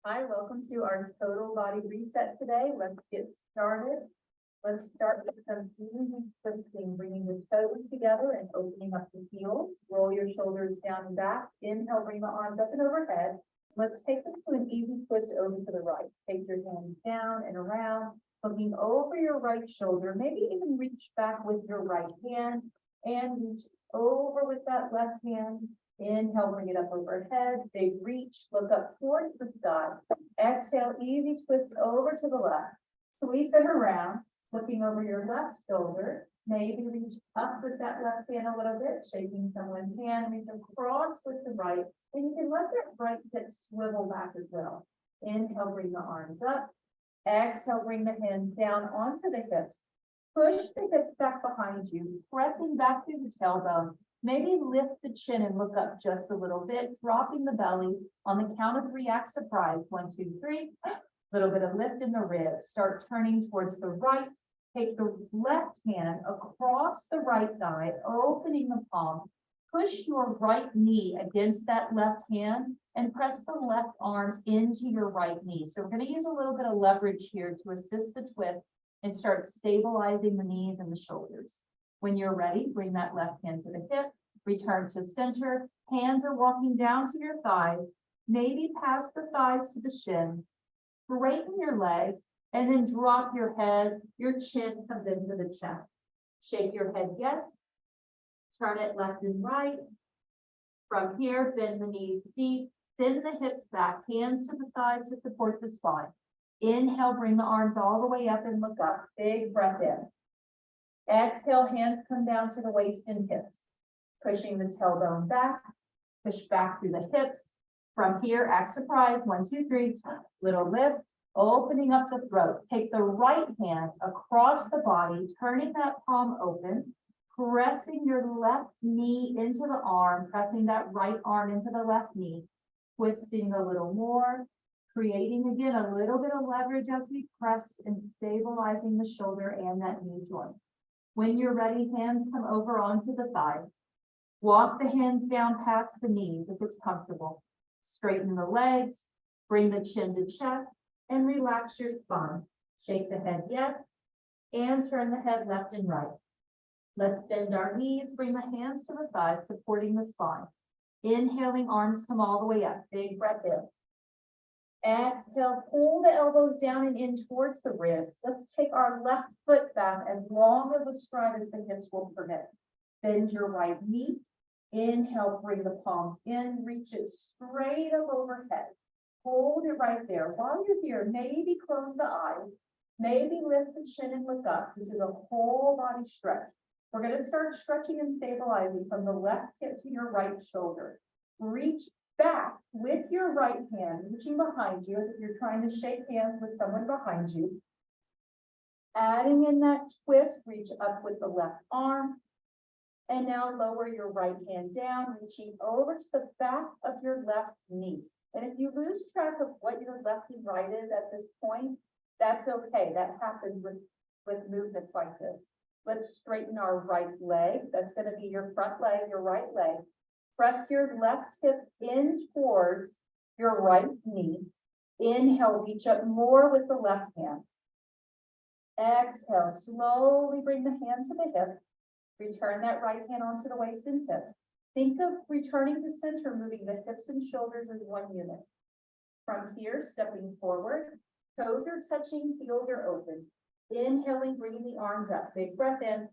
Hi, welcome to our total body reset today. Let's get started. Let's start with some easy twisting, bringing the toes together and opening up the heels. Roll your shoulders down and back. Inhale, bring the arms up and overhead. Let's take this to an easy twist over to the right. Take your hands down and around, looking over your right shoulder. Maybe even reach back with your right hand and reach over with that left hand. Inhale, bring it up overhead. Big reach, look up towards the sky. Exhale, easy twist over to the left. Sweep it around, looking over your left shoulder. Maybe reach up with that left hand a little bit, shaking someone's hand. Reach across with the right. And you can let that right hip swivel back as well. Inhale, bring the arms up. Exhale, bring the hands down onto the hips. Push the hips back behind you, pressing back through the tailbone. Maybe lift the chin and look up just a little bit, dropping the belly. On the count of 3, act surprise. 1, 2, 3. Little bit of lift in the ribs. Start turning towards the right. Take the left hand across the right thigh, opening the palm. Push your right knee against that left hand and press the left arm into your right knee. So we're going to use a little bit of leverage here to assist the twist and start stabilizing the knees and the shoulders. When you're ready, bring that left hand to the hip, return to center. Hands are walking down to your thighs, maybe pass the thighs to the shin. Straighten your legs and then drop your head. Your chin comes into the chest. Shake your head yes. Turn it left and right. From here, bend the knees deep, bend the hips back, hands to the thighs to support the spine. Inhale, bring the arms all the way up and look up. Big breath in. Exhale, hands come down to the waist and hips. Pushing the tailbone back, push back through the hips. From here, act surprise. 1, 2, 3, little lift, opening up the throat. Take the right hand across the body, turning that palm open, pressing your left knee into the arm, pressing that right arm into the left knee, twisting a little more, creating again a little bit of leverage as we press and stabilizing the shoulder and that knee joint. When you're ready, hands come over onto the thighs. Walk the hands down past the knees if it's comfortable. Straighten the legs, bring the chin to chest, and relax your spine. Shake the head yes, and turn the head left and right. Let's bend our knees, bring the hands to the thighs, supporting the spine. Inhaling, arms come all the way up. Big breath in. Exhale, pull the elbows down and in towards the ribs. Let's take our left foot back as long of a stride as the hips will permit. Bend your right knee. Inhale, bring the palms in, reach it straight up overhead. Hold it right there. While you're here, maybe close the eyes. Maybe lift the chin and look up. This is a whole body stretch. We're going to start stretching and stabilizing from the left hip to your right shoulder. Reach back with your right hand, reaching behind you as if you're trying to shake hands with someone behind you. Adding in that twist, reach up with the left arm. And now lower your right hand down, reaching over to the back of your left knee. And if you lose track of what your left and right is at this point, that's okay. That happens with movements like this. Let's straighten our right leg. That's going to be your front leg, your right leg. Press your left hip in towards your right knee. Inhale, reach up more with the left hand. Exhale, slowly bring the hand to the hip. Return that right hand onto the waist and hip. Think of returning to center, moving the hips and shoulders as one unit. From here, stepping forward, toes are touching, heels are open. Inhaling, bringing the arms up. Big breath in.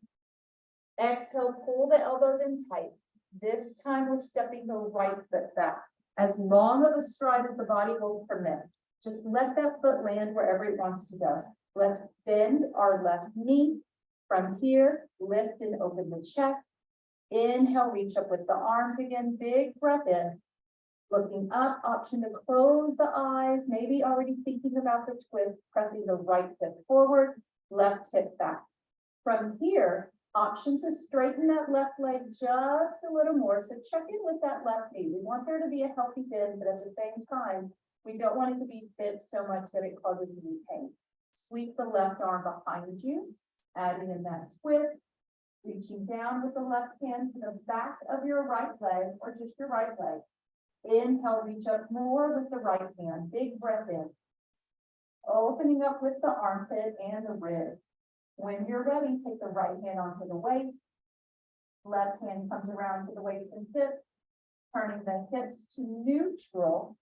Exhale, pull the elbows in tight. This time we're stepping the right foot back. As long of a stride as the body will permit. Just let that foot land wherever it wants to go. Let's bend our left knee. From here, lift and open the chest. Inhale, reach up with the arms again. Big breath in. Looking up, option to close the eyes. Maybe already thinking about the twist, pressing the right hip forward, left hip back. From here, option to straighten that left leg just a little more. So check in with that left knee. We want there to be a healthy bend, but at the same time, we don't want it to be bent so much that it causes knee pain. Sweep the left arm behind you, adding in that twist, reaching down with the left hand to the back of your right leg or just your right leg. Inhale, reach up more with the right hand. Big breath in. Opening up with the armpit and the ribs. When you're ready, take the right hand onto the waist. Left hand comes around to the waist and hips, turning the hips to neutral.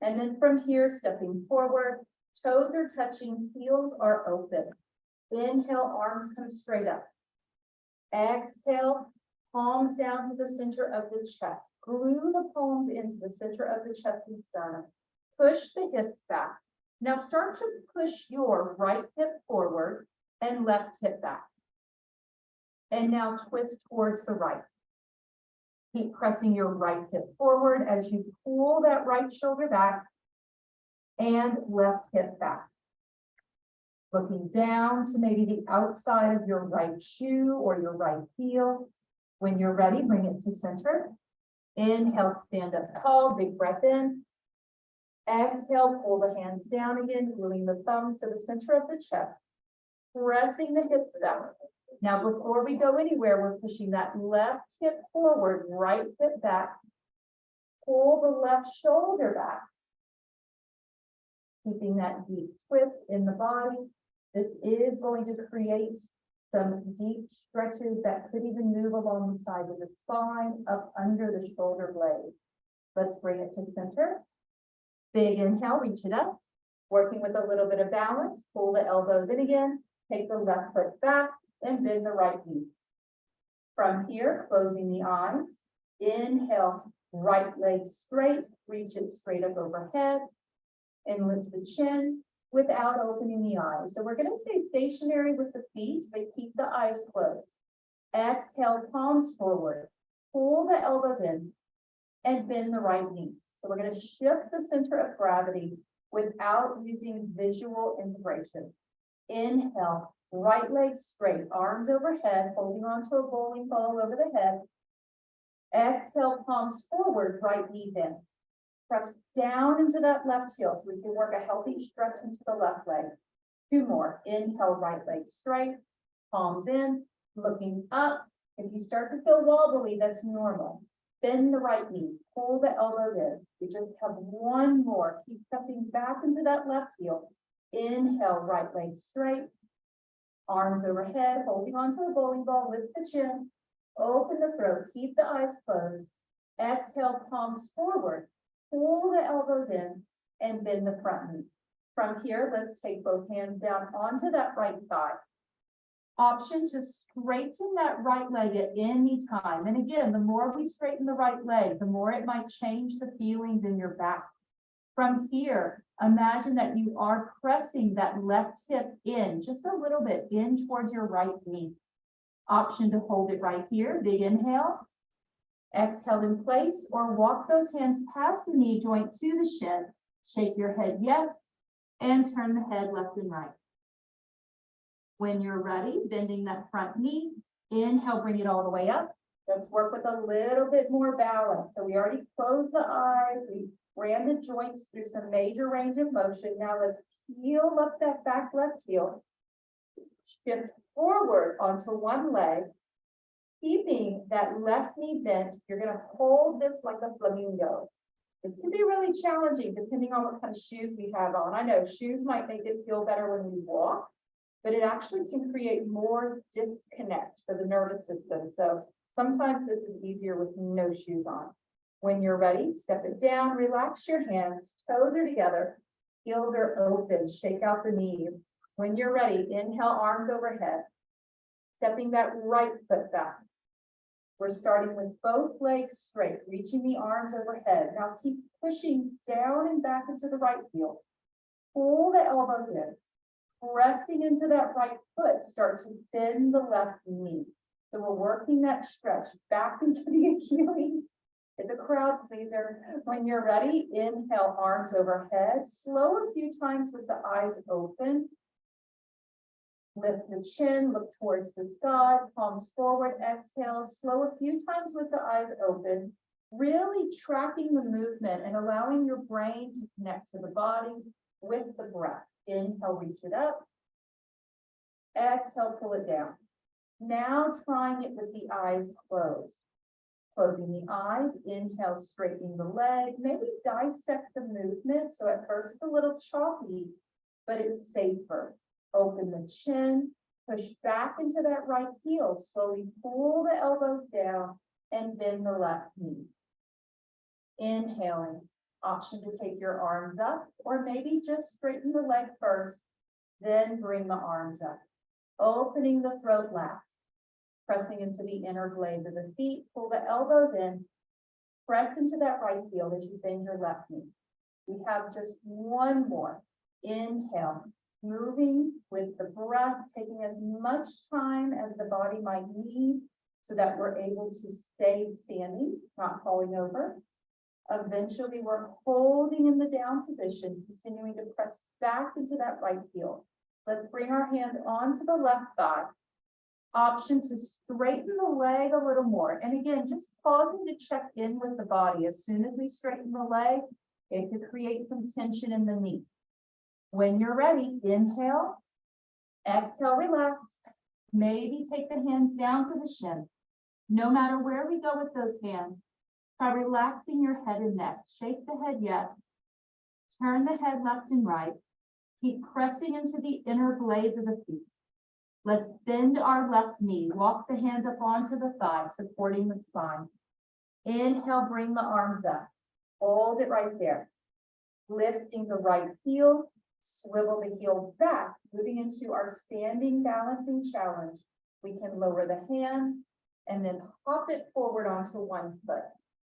And then from here, stepping forward, toes are touching, heels are open. Inhale, arms come straight up. Exhale, palms down to the center of the chest. Glue the palms into the center of the chest and sternum. Push the hips back. Now start to push your right hip forward and left hip back. And now twist towards the right. Keep pressing your right hip forward as you pull that right shoulder back and left hip back. Looking down to maybe the outside of your right shoe or your right heel. When you're ready, bring it to center. Inhale, stand up tall, big breath in. Exhale, pull the hands down again, gluing the thumbs to the center of the chest. Pressing the hips back. Now, before we go anywhere, we're pushing that left hip forward, right hip back. Pull the left shoulder back. Keeping that deep twist in the body. This is going to create some deep stretches that could even move along the side of the spine, up under the shoulder blade. Let's bring it to center. Big inhale, reach it up. Working with a little bit of balance, pull the elbows in again. Take the left foot back and bend the right knee. From here, closing the eyes. Inhale, right leg straight, reach it straight up overhead. And lift the chin without opening the eyes. So we're going to stay stationary with the feet, but keep the eyes closed. Exhale, palms forward. Pull the elbows in and bend the right knee. So we're going to shift the center of gravity without using visual integration. Inhale, right leg straight, arms overhead, holding onto a bowling ball over the head. Exhale, palms forward, right knee bent. Press down into that left heel so we can work a healthy stretch into the left leg. 2 more. Inhale, right leg straight, palms in, looking up. If you start to feel wobbly, that's normal. Bend the right knee, pull the elbows in. We just have 1 more. Keep pressing back into that left heel. Inhale, right leg straight, arms overhead, holding onto a bowling ball, lift the chin, open the throat, keep the eyes closed. Exhale, palms forward. Pull the elbows in and bend the front knee. From here, let's take both hands down onto that right thigh. Option to straighten that right leg at any time. And again, the more we straighten the right leg, the more it might change the feelings in your back. From here, imagine that you are pressing that left hip in just a little bit in towards your right knee. Option to hold it right here. Big inhale. Exhale in place, or walk those hands past the knee joint to the shin. Shake your head yes, and turn the head left and right. When you're ready, bending that front knee, inhale, bring it all the way up. Let's work with a little bit more balance. So we already closed the eyes, we ran the joints through some major range of motion. Now let's heel up that back left heel. Shift forward onto one leg. Keeping that left knee bent, you're going to hold this like a flamingo. This can be really challenging depending on what kind of shoes we have on. I know shoes might make it feel better when we walk, but it actually can create more disconnect for the nervous system. So sometimes this is easier with no shoes on. When you're ready, step it down, relax your hands, toes are together, heels are open, shake out the knees. When you're ready, inhale, arms overhead, stepping that right foot back. We're starting with both legs straight, reaching the arms overhead. Now keep pushing down and back into the right heel. Pull the elbows in. Pressing into that right foot, start to bend the left knee. So we're working that stretch back into the Achilles. It's a crowd pleaser. When you're ready, inhale, arms overhead. Slow a few times with the eyes open. Lift the chin, look towards the sky, palms forward, exhale. Slow a few times with the eyes open. Really tracking the movement and allowing your brain to connect to the body with the breath. Inhale, reach it up. Exhale, pull it down. Now trying it with the eyes closed. Closing the eyes, inhale, straightening the leg, maybe dissect the movement. So at first it's a little choppy, but it's safer. Open the chin, push back into that right heel, slowly pull the elbows down and bend the left knee. Inhaling, option to take your arms up, or maybe just straighten the leg first, then bring the arms up. Opening the throat last. Pressing into the inner blades of the feet, pull the elbows in, press into that right heel as you bend your left knee. We have just one more. Inhale, moving with the breath, taking as much time as the body might need so that we're able to stay standing, not falling over. Eventually, we're holding in the down position, continuing to press back into that right heel. Let's bring our hand onto the left thigh. Option to straighten the leg a little more. And again, just pausing to check in with the body. As soon as we straighten the leg, it could create some tension in the knee. When you're ready, inhale, exhale, relax. Maybe take the hands down to the shin. No matter where we go with those hands, try relaxing your head and neck. Shake the head, yes. Turn the head left and right. Keep pressing into the inner blades of the feet. Let's bend our left knee. Walk the hands up onto the thigh, supporting the spine. Inhale, bring the arms up. Hold it right there. Lifting the right heel, swivel the heel back, moving into our standing balancing challenge. We can lower the hands and then hop it forward onto one foot,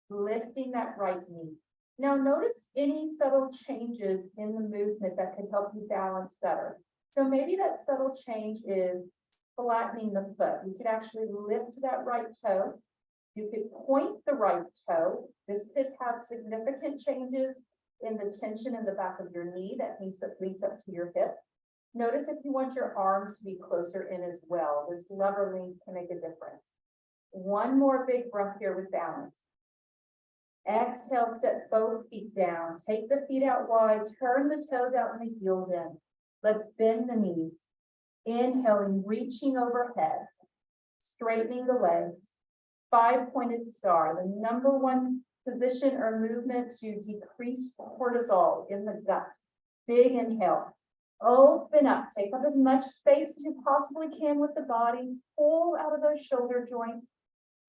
lifting that right knee. Now notice any subtle changes in the movement that could help you balance better. So maybe that subtle change is flattening the foot. You could actually lift that right toe. You could point the right toe. This could have significant changes in the tension in the back of your knee that leads up to your hip. Notice if you want your arms to be closer in as well. This lever link can make a difference. One more big breath here with balance. Exhale, set both feet down. Take the feet out wide, turn the toes out and the heels in. Let's bend the knees. Inhaling, reaching overhead, straightening the legs. 5-pointed star, the number one position or movement to decrease cortisol in the gut. Big inhale. Open up. Take up as much space as you possibly can with the body. Pull out of those shoulder joints.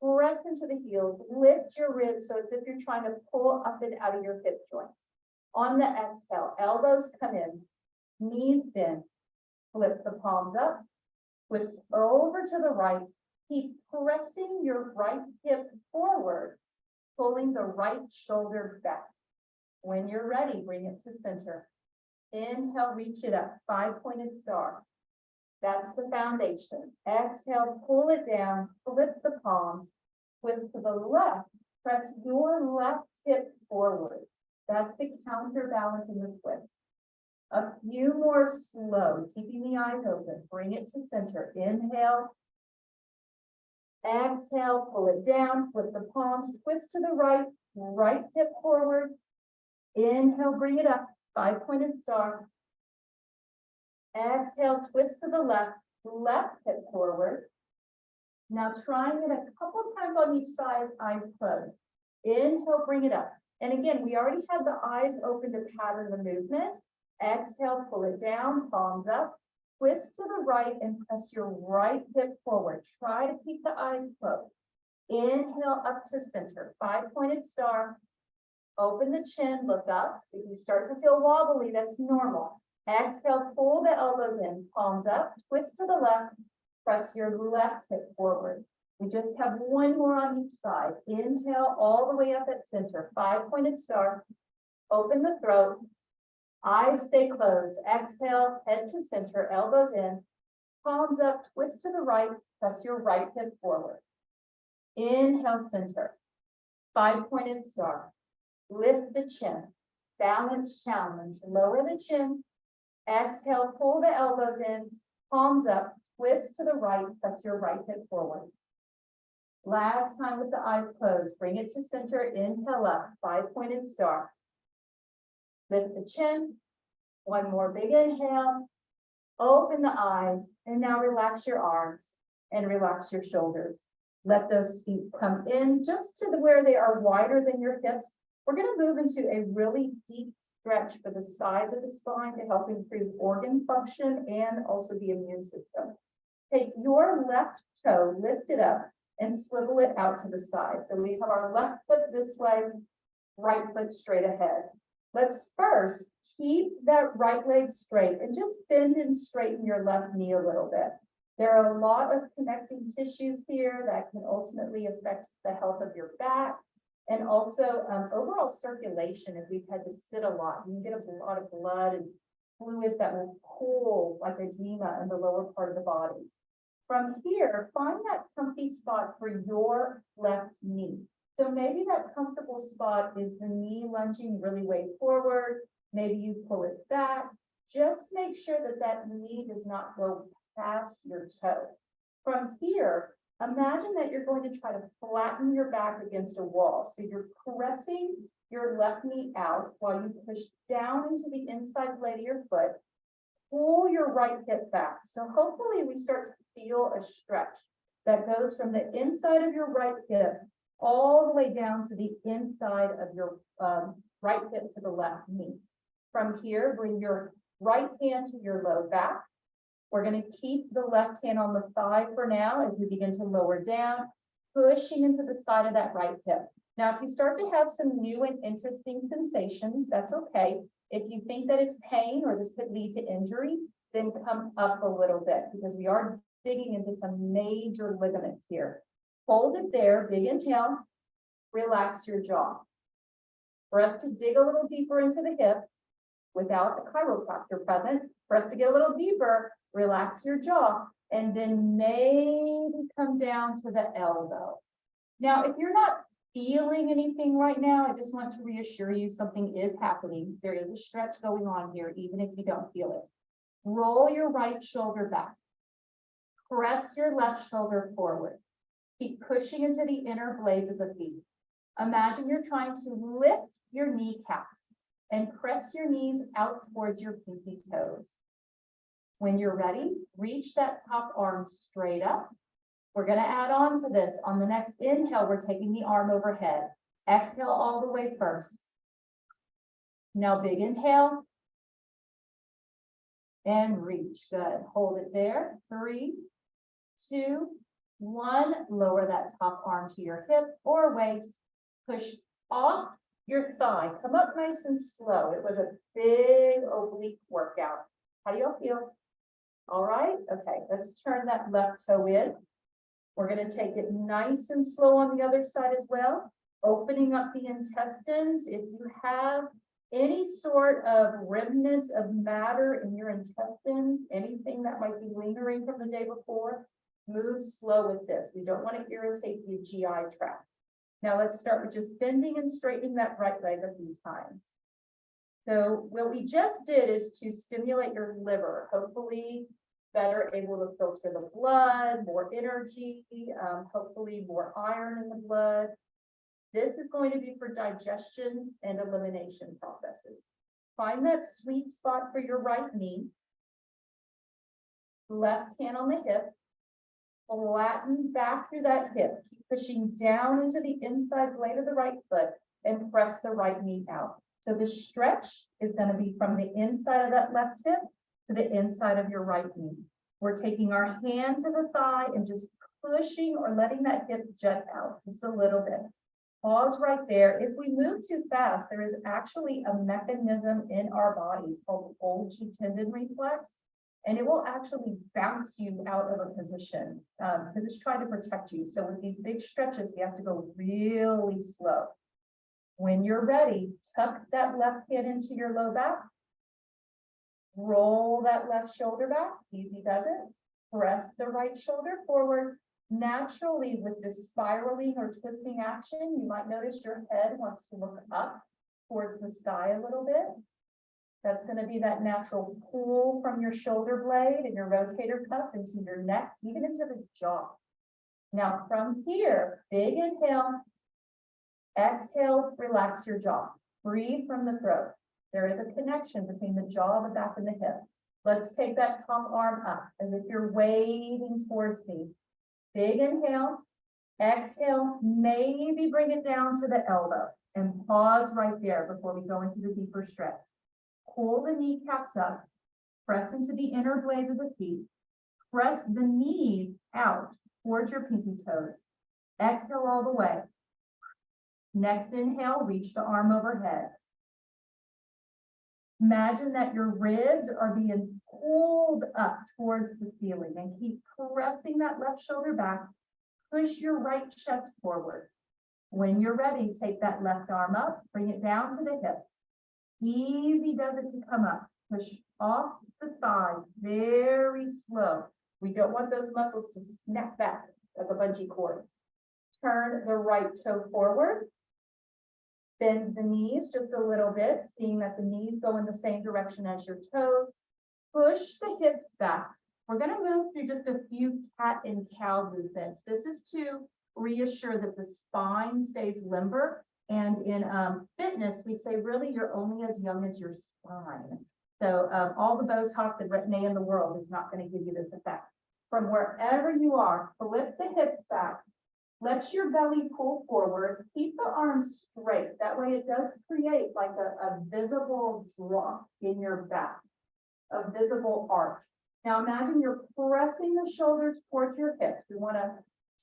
Press into the heels. Lift your ribs so it's as if you're trying to pull up and out of your hip joints. On the exhale, elbows come in. Knees bend. Flip the palms up. Twist over to the right. Keep pressing your right hip forward, pulling the right shoulder back. When you're ready, bring it to center. Inhale, reach it up. 5-pointed star. That's the foundation. Exhale, pull it down, flip the palms, twist to the left, press your left hip forward. That's the counterbalance in the twist. A few more slow, keeping the eyes open. Bring it to center. Inhale. Exhale, pull it down, flip the palms, twist to the right, right hip forward. Inhale, bring it up, 5-pointed star. Exhale, twist to the left, left hip forward. Now trying it a couple times on each side, eyes closed. Inhale, bring it up. And again, we already have the eyes open to pattern the movement. Exhale, pull it down, palms up. Twist to the right and press your right hip forward. Try to keep the eyes closed. Inhale up to center, 5-pointed star. Open the chin, look up. If you start to feel wobbly, that's normal. Exhale, pull the elbows in, palms up, twist to the left, press your left hip forward. We just have one more on each side. Inhale all the way up at center, 5-pointed star. Open the throat. Eyes stay closed. Exhale, head to center, elbows in, palms up, twist to the right, press your right hip forward. Inhale, center, 5-pointed star. Lift the chin, balance challenge, lower the chin. Exhale, pull the elbows in, palms up, twist to the right, press your right hip forward. Last time with the eyes closed, bring it to center, inhale up, 5-pointed star. Lift the chin, one more big inhale, open the eyes, and now relax your arms and relax your shoulders. Let those feet come in just to where they are wider than your hips. We're going to move into a really deep stretch for the sides of the spine to help improve organ function and also the immune system. Take your left toe, lift it up, and swivel it out to the side. So we have our left foot this way, right foot straight ahead. Let's first keep that right leg straight and just bend and straighten your left knee a little bit. There are a lot of connecting tissues here that can ultimately affect the health of your back and also overall circulation. If we've had to sit a lot, you can get a lot of blood and fluid that will pool like edema in the lower part of the body. From here, find that comfy spot for your left knee. So maybe that comfortable spot is the knee lunging really way forward. Maybe you pull it back. Just make sure that that knee does not go past your toe. From here, imagine that you're going to try to flatten your back against a wall. So you're pressing your left knee out while you push down into the inside blade of your foot. Pull your right hip back. So hopefully we start to feel a stretch that goes from the inside of your right hip all the way down to the inside of your right hip to the left knee. From here, bring your right hand to your low back. We're going to keep the left hand on the thigh for now as we begin to lower down, pushing into the side of that right hip. Now, if you start to have some new and interesting sensations, that's okay. If you think that it's pain or this could lead to injury, then come up a little bit because we are digging into some major ligaments here. Hold it there, big inhale, relax your jaw. For us to dig a little deeper into the hip without a chiropractor present, for us to get a little deeper, relax your jaw, and then maybe come down to the elbow. Now, if you're not feeling anything right now, I just want to reassure you something is happening. There is a stretch going on here, even if you don't feel it. Roll your right shoulder back. Press your left shoulder forward. Keep pushing into the inner blades of the feet. Imagine you're trying to lift your kneecaps and press your knees out towards your pinky toes. When you're ready, reach that top arm straight up. We're going to add on to this. On the next inhale, we're taking the arm overhead. Exhale all the way first. Now big inhale. And reach. Good. Hold it there. 3, 2, 1. Lower that top arm to your hip or waist. Push off your thigh. Come up nice and slow. It was a big oblique workout. How do y'all feel? All right. Okay. Let's turn that left toe in. We're going to take it nice and slow on the other side as well, opening up the intestines. If you have any sort of remnants of matter in your intestines, anything that might be lingering from the day before, move slow with this. We don't want to irritate the GI tract. Now let's start with just bending and straightening that right leg a few times. So what we just did is to stimulate your liver, hopefully better able to filter the blood, more energy, hopefully more iron in the blood. This is going to be for digestion and elimination processes. Find that sweet spot for your right knee. Left hand on the hip. Flatten back through that hip. Keep pushing down into the inside blade of the right foot and press the right knee out. So the stretch is going to be from the inside of that left hip to the inside of your right knee. We're taking our hand to the thigh and just pushing or letting that hip jut out just a little bit. Pause right there. If we move too fast, there is actually a mechanism in our bodies called the Golgi tendon reflex, and it will actually bounce you out of a position because it's trying to protect you. So with these big stretches, we have to go really slow. When you're ready, tuck that left hand into your low back. Roll that left shoulder back. Easy does it. Press the right shoulder forward. Naturally, with this spiraling or twisting action, you might notice your head wants to look up towards the sky a little bit. That's going to be that natural pull from your shoulder blade and your rotator cuff into your neck, even into the jaw. Now from here, big inhale. Exhale, relax your jaw. Breathe from the throat. There is a connection between the jaw, the back, and the hip. Let's take that top arm up as if you're wading towards me. Big inhale. Exhale, maybe bring it down to the elbow and pause right there before we go into the deeper stretch. Pull the kneecaps up, press into the inner blades of the feet, press the knees out towards your pinky toes. Exhale all the way. Next inhale, reach the arm overhead. Imagine that your ribs are being pulled up towards the ceiling and keep pressing that left shoulder back. Push your right chest forward. When you're ready, take that left arm up, bring it down to the hip. Easy does it to come up. Push off the thigh, very slow. We don't want those muscles to snap back like a bungee cord. Turn the right toe forward. Bend the knees just a little bit, seeing that the knees go in the same direction as your toes. Push the hips back. We're going to move through just a few cat and cow movements. This is to reassure that the spine stays limber. And in fitness, we say really you're only as young as your spine. So all the Botox and Retin-A in the world is not going to give you this effect. From wherever you are, flip the hips back. Let your belly pull forward. Keep the arms straight. That way it does create like a visible drop in your back, a visible arch. Now imagine you're pressing the shoulders towards your hips. We want to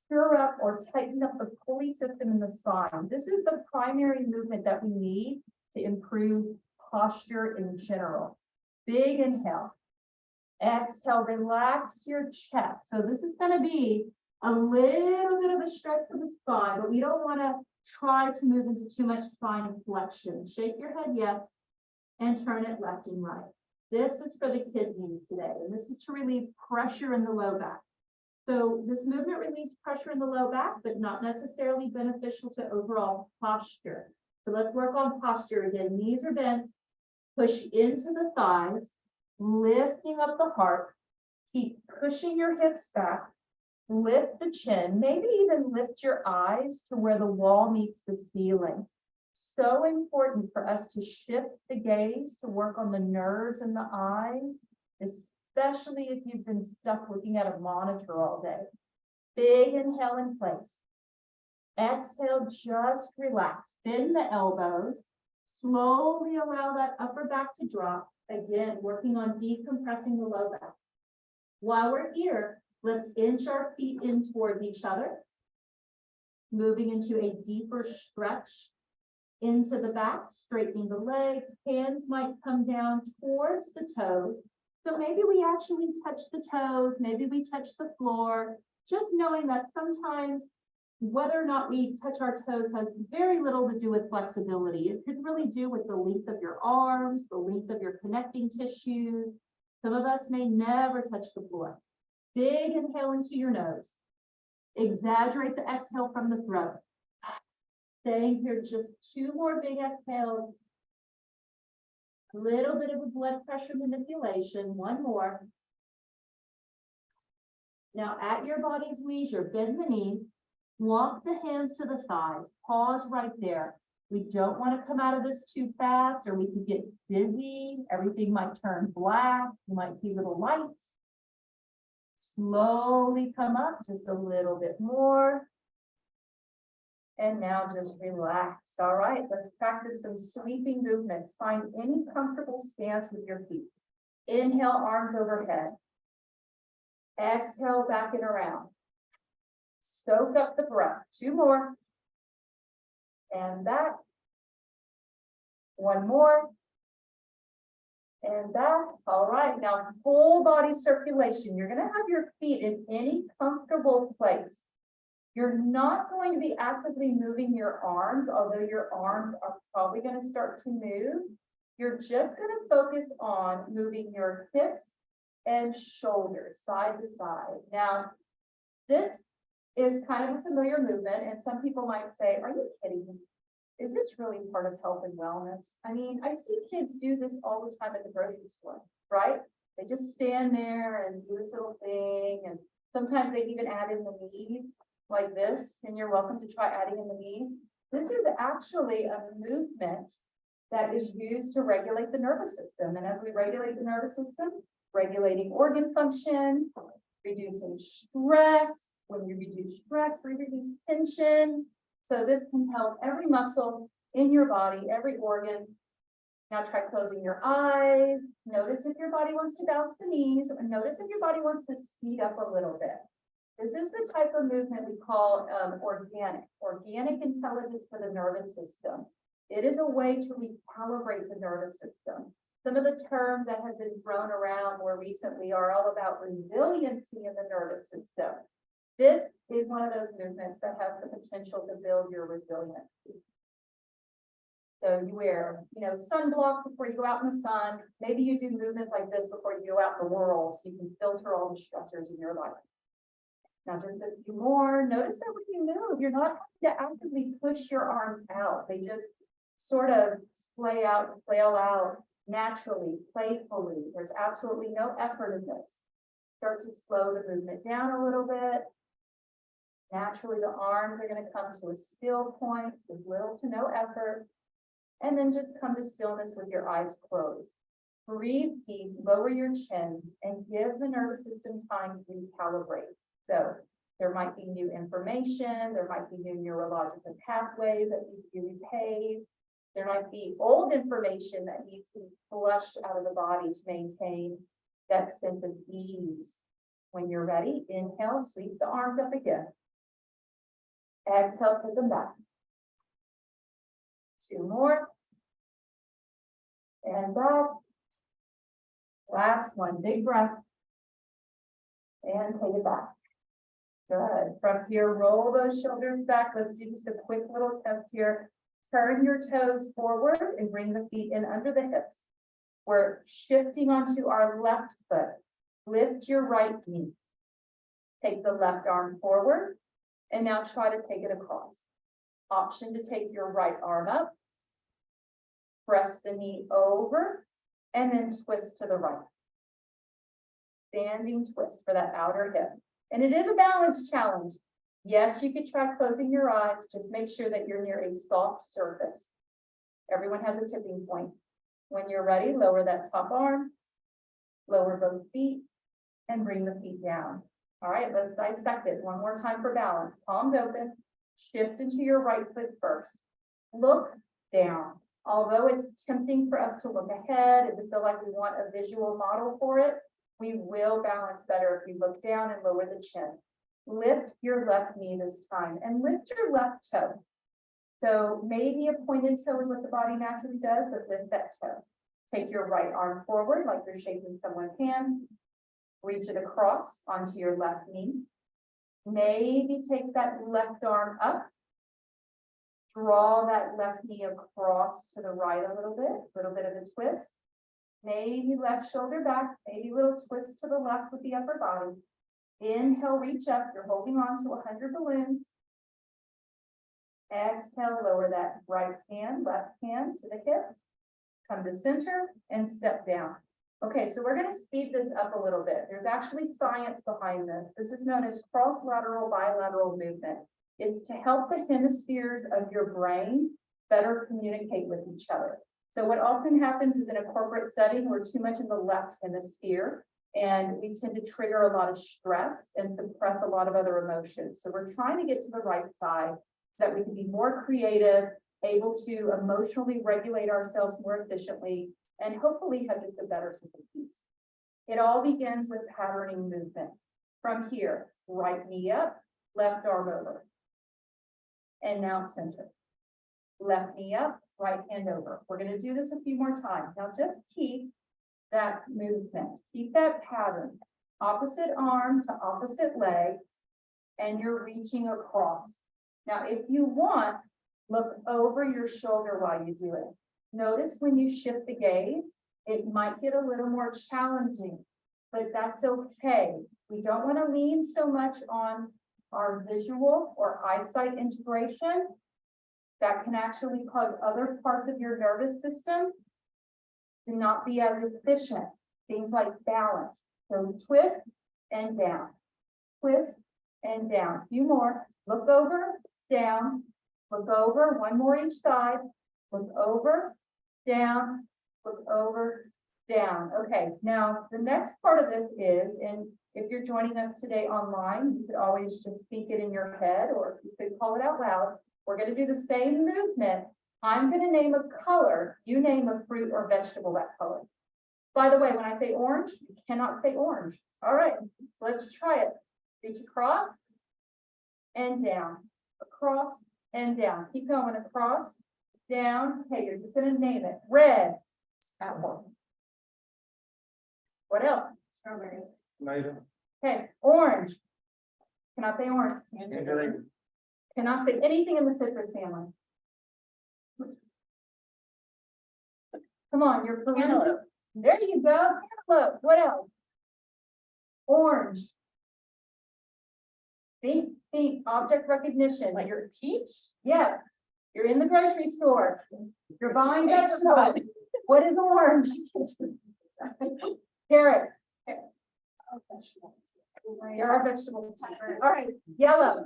stir up or tighten up the pulley system in the spine. This is the primary movement that we need to improve posture in general. Big inhale. Exhale, relax your chest. So this is going to be a little bit of a stretch for the spine, but we don't want to try to move into too much spine flexion. Shake your head yes, and turn it left and right. This is for the kidneys today, and this is to relieve pressure in the low back. So this movement relieves pressure in the low back, but not necessarily beneficial to overall posture. So let's work on posture again. Knees are bent, push into the thighs, lifting up the heart, keep pushing your hips back, lift the chin, maybe even lift your eyes to where the wall meets the ceiling. So important for us to shift the gaze to work on the nerves in the eyes, especially if you've been stuck looking at a monitor all day. Big inhale in place. Exhale, just relax. Bend the elbows. Slowly allow that upper back to drop. Again, working on decompressing the low back. While we're here, let's inch our feet in towards each other. Moving into a deeper stretch into the back, straightening the legs. Hands might come down towards the toes. So maybe we actually touch the toes, maybe we touch the floor, just knowing that sometimes whether or not we touch our toes has very little to do with flexibility. It could really do with the length of your arms, the length of your connecting tissues. Some of us may never touch the floor. Big inhale into your nose. Exaggerate the exhale from the throat. Staying here just 2 more big exhales. A little bit of a blood pressure manipulation. 1 more. Now at your body's leisure, bend the knee, walk the hands to the thighs, pause right there. We don't want to come out of this too fast or we could get dizzy. Everything might turn black. You might see little lights. Slowly come up just a little bit more. And now just relax. All right, let's practice some sweeping movements. Find any comfortable stance with your feet. Inhale, arms overhead. Exhale, back and around. Soak up the breath. 2 more. And back. 1 more. And back. All right, now full body circulation. You're going to have your feet in any comfortable place. You're not going to be actively moving your arms, although your arms are probably going to start to move. You're just going to focus on moving your hips and shoulders side to side. Now, this is kind of a familiar movement, and some people might say, are you kidding me? Is this really part of health and wellness? I mean, I see kids do this all the time at the grocery store, right? They just stand there and do this little thing, and sometimes they even add in the knees like this, and you're welcome to try adding in the knees. This is actually a movement that is used to regulate the nervous system. And as we regulate the nervous system, regulating organ function, reducing stress, when you reduce stress, we reduce tension. So this can help every muscle in your body, every organ. Now try closing your eyes. Notice if your body wants to bounce the knees, and notice if your body wants to speed up a little bit. This is the type of movement we call organic intelligence for the nervous system. It is a way to recalibrate the nervous system. Some of the terms that have been thrown around more recently are all about resiliency in the nervous system. This is one of those movements that has the potential to build your resiliency. So you wear, sunblock before you go out in the sun. Maybe you do movements like this before you go out in the world, so you can filter all the stressors in your life. Now just a few more. Notice that when you move, you're not having to actively push your arms out. They just sort of flail out naturally, playfully. There's absolutely no effort in this. Start to slow the movement down a little bit. Naturally, the arms are going to come to a still point with little to no effort. And then just come to stillness with your eyes closed. Breathe deep, lower your chin, and give the nervous system time to recalibrate. So there might be new information, there might be new neurological pathways that need to be repaved. There might be old information that needs to be flushed out of the body to maintain that sense of ease. When you're ready, inhale, sweep the arms up again. Exhale, put them back. 2 more. And back. Last one, big breath. And take it back. Good. From here, roll those shoulders back. Let's do just a quick little test here. Turn your toes forward and bring the feet in under the hips. We're shifting onto our left foot. Lift your right knee. Take the left arm forward. And now try to take it across. Option to take your right arm up. Press the knee over. And then twist to the right. Standing twist for that outer hip. And it is a balance challenge. Yes, you could try closing your eyes. Just make sure that you're near a soft surface. Everyone has a tipping point. When you're ready, lower that top arm, lower both feet, and bring the feet down. All right, let's dissect it one more time for balance. Palms open, shift into your right foot first. Look down. Although it's tempting for us to look ahead and to feel like we want a visual model for it, we will balance better if we look down and lower the chin. Lift your left knee this time and lift your left toe. So maybe a pointed toe is what the body naturally does, but lift that toe. Take your right arm forward like you're shaking someone's hand. Reach it across onto your left knee. Maybe take that left arm up. Draw that left knee across to the right a little bit of a twist. Maybe left shoulder back, maybe a little twist to the left with the upper body. Inhale, reach up, you're holding on to 100 balloons. Exhale, lower that right hand, left hand to the hip. Come to center and step down. Okay, so we're going to speed this up a little bit. There's actually science behind this. This is known as cross-lateral bilateral movement. It's to help the hemispheres of your brain better communicate with each other. So what often happens is in a corporate setting, we're too much in the left hemisphere, and we tend to trigger a lot of stress and suppress a lot of other emotions. So we're trying to get to the right side so that we can be more creative, able to emotionally regulate ourselves more efficiently, and hopefully have just a better sense of peace. It all begins with patterning movement. From here, right knee up, left arm over. And now center. Left knee up, right hand over. We're going to do this a few more times. Now just keep that movement. Keep that pattern. Opposite arm to opposite leg, and you're reaching across. Now, if you want, look over your shoulder while you do it. Notice when you shift the gaze, it might get a little more challenging, but that's okay. We don't want to lean so much on our visual or eyesight integration. That can actually cause other parts of your nervous system to not be as efficient. Things like balance. So twist and down. Twist and down. A few more. Look over, down. Look over. One more each side. Look over, down. Look over, down. Okay, now the next part of this is, and if you're joining us today online, you could always just think it in your head, or you could call it out loud. We're gonna do the same movement. I'm gonna name a color, you name a fruit or vegetable that color. By the way, when I say orange, you cannot say orange. All right, let's try it. Reach across and down, across and down. Keep going, across, down. Okay, you're just gonna name it. Red, apple. What else? Strawberry. Tomato. Okay, orange. Cannot say orange. Tangerine. Cannot say anything in the citrus family. Come on, you're cantaloupe. There you go, cantaloupe. What else? Orange. Think, object recognition. Like You're, peach? yes, you're in the grocery store. You're buying vegetables. What is orange? Carrot. Oh, vegetables. There are vegetables. All right, yellow.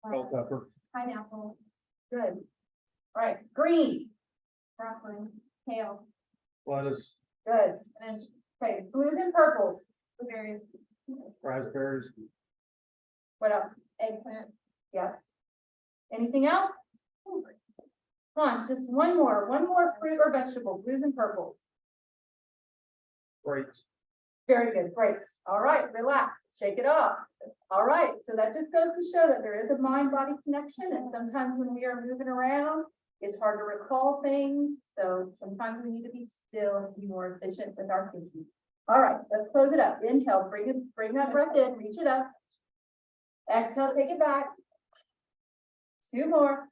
Bell pepper. Pineapple, Good. All right, green. broccoli, kale, Lettuce. Good. and Okay, blues and purples. blueberries, Raspberries. What else? eggplant. Yes. Anything else? Come on, just one more fruit or vegetable, blues and purples. Grapes. Very good, grapes. All right, relax, shake it off. All right, so that just goes to show that there is a mind-body connection, and sometimes when we are moving around, it's hard to recall things, so sometimes we need to be still and be more efficient with our thinking. All right, let's close it up. Inhale, bring that breath in, reach it up. Exhale, take it back. 2 more.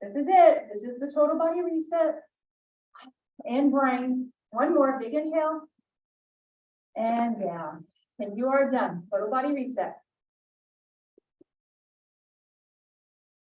This is it. This is the total body reset. And brain. 1 more, big inhale. And down. And you are done. Total body reset.